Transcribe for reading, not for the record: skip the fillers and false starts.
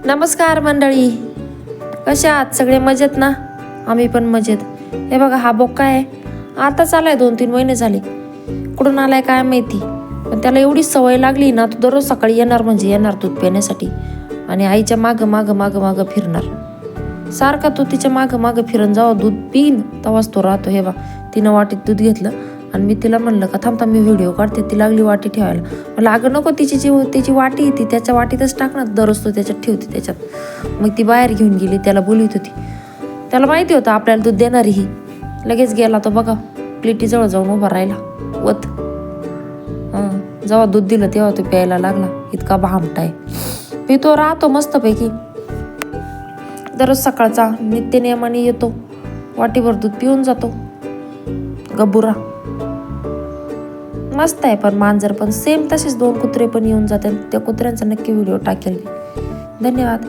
नमस्कार मंडळी, कशा आहात सगळे? मजेत ना? आम्ही पण मजेत. हे बघा, हा बोक्का आहे. आताच आलाय, 2-3 महिने झाले. कुठून आलाय काय माहिती, पण त्याला एवढी सवय लागली ना, तो दररोज सकाळी येणार म्हणजे येणार दूध पिण्यासाठी आणि आईच्या मागं मागं मागं मागं फिरणार. सारखा तो तिच्या मागं मागं फिरून जावा दूध पिन तेव्हाच तो राहतो. हे बा, तिनं वाटीत दूध घेतलं आणि मी तिला म्हणलं का थांब मी व्हिडिओ काढते. ती लागली वाटी ठेवायला. म्हणलं अगं नको, तिची वाटी ती त्याच्या वाटीतच टाकणार. दररोज तो त्याच्यात ठेवते त्याच्यात. मग ती बाहेर घेऊन गेली, त्याला बोलवत होती. त्याला माहिती होतं आपल्याला दूध देणारी ही. लगेच गेला तो बघा, प्लेटीजवळ जाऊन उभा राहिला वत. जेव्हा दूध दिलं तेव्हा तो प्यायला लागला. इतका भामटा आहे. पितो राहतो मस्तपैकी. दररोज सकाळचा नित्यनियमाने येतो, वाटीभर दूध पिऊन जातो. गबुरा मस्त आहे. पण मांजर पण सेम तसेच 2 कुत्रे पण येऊन जातात. त्या कुत्र्यांचा नक्की व्हिडिओ टाकेल. धन्यवाद.